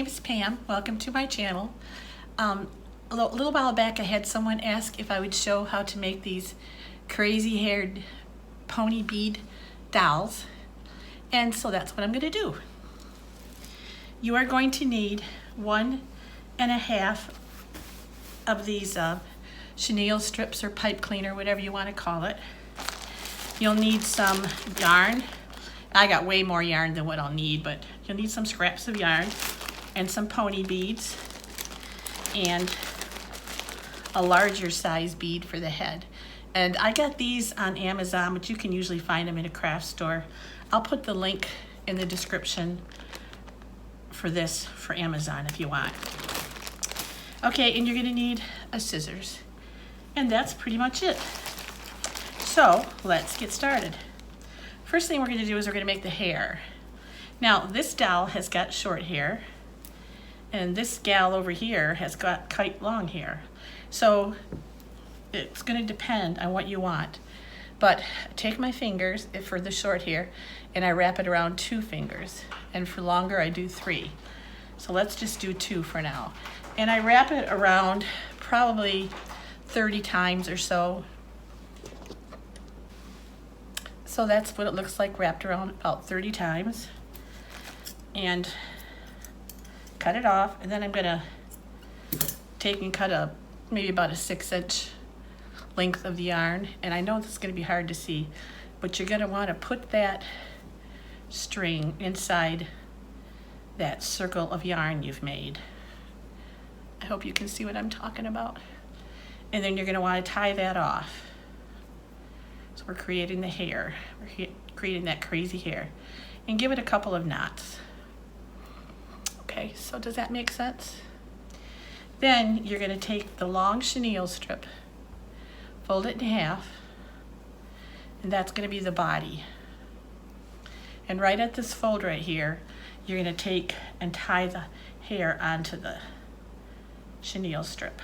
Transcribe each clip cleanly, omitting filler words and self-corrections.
name is Pam. Welcome to my channel. A little while back I had someone ask if I would show how to make these crazy haired pony bead dolls, and so that's what I'm going to do. You are going to need 1.5 of these chenille strips or pipe cleaner, whatever you want to call it. You'll need some yarn. I got way more yarn than what I'll need, but you'll need some scraps of yarn and some pony beads and a larger size bead for the head. And I got these on Amazon, but you can usually find them in a craft store. I'll put the link in the description for this for Amazon if you want. Okay, and you're gonna need a scissors. And that's pretty much it. So let's get started. First thing we're going to do is we're going to make the hair. Now this doll has got short hair and this gal over here has got quite long hair. So it's going to depend on what you want. But I take my fingers for the short hair and I wrap it around 2 fingers. And for longer I do 3. So let's just do 2 for now. And I wrap it around probably 30 times or so. So that's what it looks like wrapped around about 30 times. And cut it off, and then I'm gonna take and cut maybe about a 6-inch length of the yarn. And I know this is gonna be hard to see, but you're gonna wanna put that string inside that circle of yarn you've made. I hope you can see what I'm talking about. And then you're gonna wanna tie that off. So we're creating the hair. We're creating that crazy hair. And give it a couple of knots. Okay, so does that make sense? Then you're gonna take the long chenille strip, fold it in half, and that's gonna be the body. And right at this fold right here, you're gonna take and tie the hair onto the chenille strip.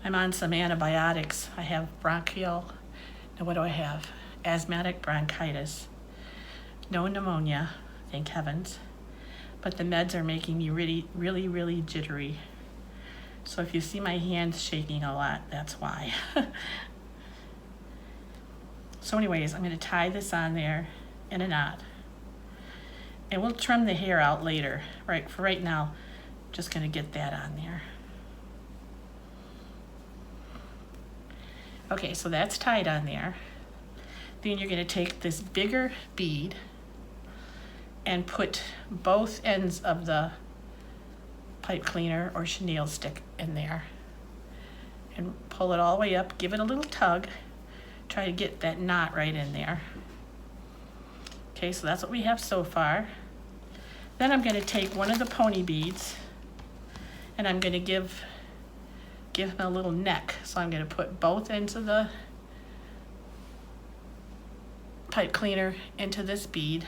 I'm on some antibiotics. I have bronchial, now what do I have? Asthmatic bronchitis. No pneumonia, thank heavens. But the meds are making me really jittery. So if you see my hands shaking a lot, that's why. So anyways, I'm gonna tie this on there in a knot. And we'll trim the hair out later. Right, for right now, just gonna get that on there. Okay, so that's tied on there. Then you're gonna take this bigger bead and put both ends of the pipe cleaner or chenille stick in there. And pull it all the way up, give it a little tug. Try to get that knot right in there. Okay, so that's what we have so far. Then I'm gonna take one of the pony beads and I'm gonna give him a little neck. So I'm gonna put both ends of the pipe cleaner into this bead.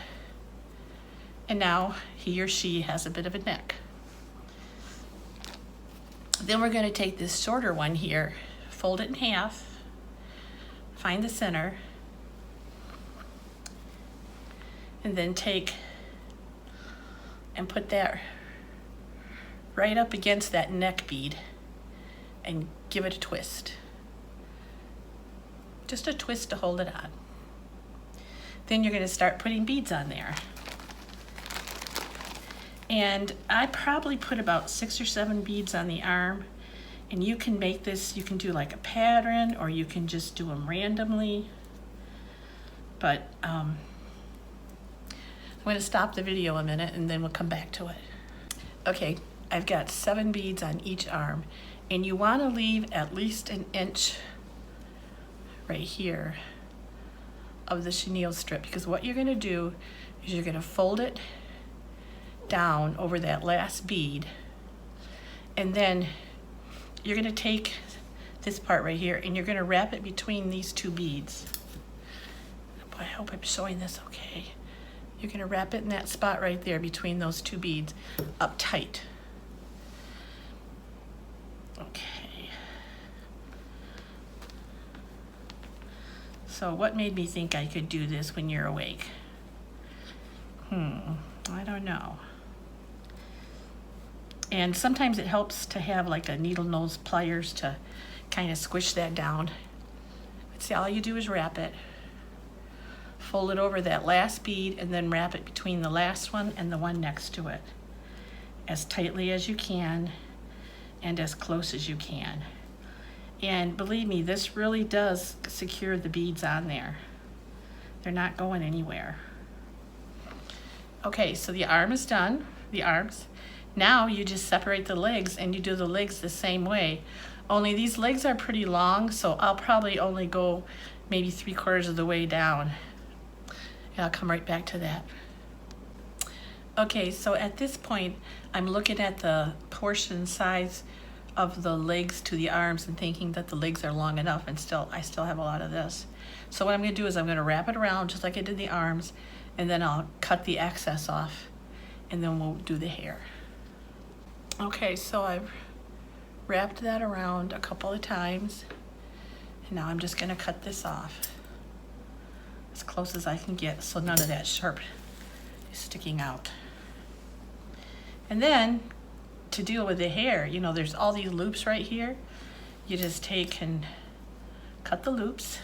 And now he or she has a bit of a neck. Then we're gonna take this shorter one here, fold it in half, find the center, and then take and put that right up against that neck bead and give it a twist. Just a twist to hold it on. Then you're gonna start putting beads on there. And I probably put about 6 or 7 beads on the arm. And you can make this, you can do like a pattern or you can just do them randomly. But I'm gonna stop the video a minute and then we'll come back to it. Okay, I've got 7 beads on each arm. And you want to leave at least 1 inch right here of the chenille strip, because what you're going to do is you're going to fold it down over that last bead, and then you're going to take this part right here and you're going to wrap it between these 2 beads. Boy, I hope I'm showing this okay. You're going to wrap it in that spot right there between those 2 beads up tight. Okay. So what made me think I could do this when you're awake? I don't know. And sometimes it helps to have like a needle nose pliers to kind of squish that down. But see, all you do is wrap it, fold it over that last bead, and then wrap it between the last one and the one next to it, as tightly as you can and as close as you can. And believe me, this really does secure the beads on there. They're not going anywhere. Okay, so the arm is done, the arms. Now you just separate the legs and you do the legs the same way. Only these legs are pretty long, so I'll probably only go maybe 3/4 of the way down. And I'll come right back to that. Okay, so at this point, I'm looking at the portion size of the legs to the arms and thinking that the legs are long enough, and I still have a lot of this. So what I'm gonna do is I'm gonna wrap it around just like I did the arms, and then I'll cut the excess off, and then we'll do the hair. Okay, so I've wrapped that around a couple of times, and now I'm just gonna cut this off as close as I can get so none of that sharp is sticking out. And then to deal with the hair, you know, there's all these loops right here. You just take and cut the loops.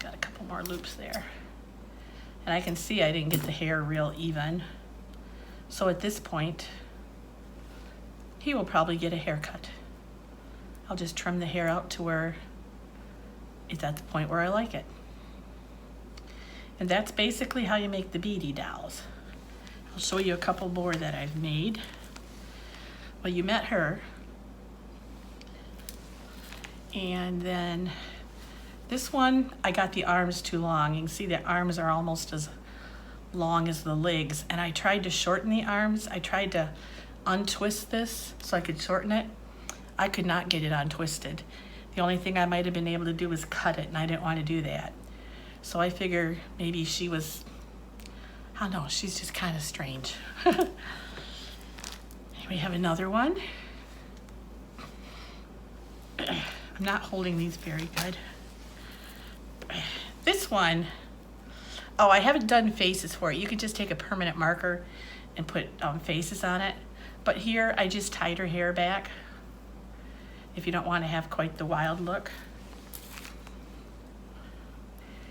Got a couple more loops there. And I can see I didn't get the hair real even. So at this point, he will probably get a haircut. I'll just trim the hair out to where it's at the point where I like it. And that's basically how you make the beady dolls. I'll show you a couple more that I've made. Well, you met her. And then this one, I got the arms too long. You can see the arms are almost as long as the legs. And I tried to shorten the arms. I tried to untwist this so I could shorten it. I could not get it untwisted. The only thing I might have been able to do was cut it, and I didn't want to do that. So I figure maybe she was, I don't know, she's just kind of strange. We have another one. I'm not holding these very good. This one, oh, I haven't done faces for it. You could just take a permanent marker and put faces on it. But here, I just tied her hair back if you don't want to have quite the wild look.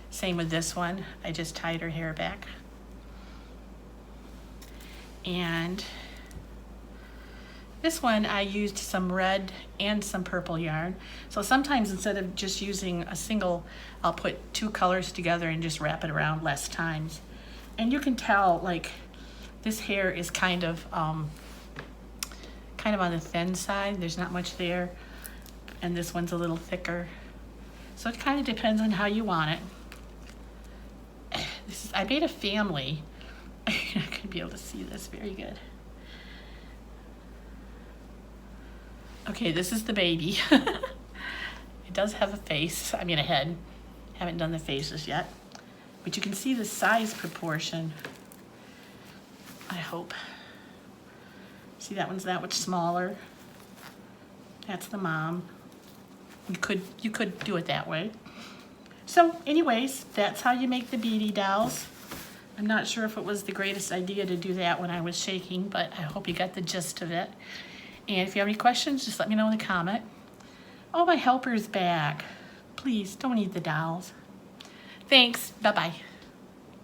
Same with this one. I just tied her hair back. And this one, I used some red and some purple yarn. So sometimes instead of just using a single, I'll put two colors together and just wrap it around less times. And you can tell, like, this hair is kind of on the thin side. There's not much there. And this one's a little thicker. So it kind of depends on how you want it. I made a family. You're not gonna be able to see this very good. Okay, this is the baby. It does have a face, I mean a head. Haven't done the faces yet. But you can see the size proportion, I hope. See, that one's that much smaller. That's the mom. You could do it that way. So anyways, that's how you make the beady dolls. I'm not sure if it was the greatest idea to do that when I was shaking, but I hope you got the gist of it. And if you have any questions, just let me know in the comment. Oh, my helper's back. Please, don't eat the dolls. Thanks. Bye-bye.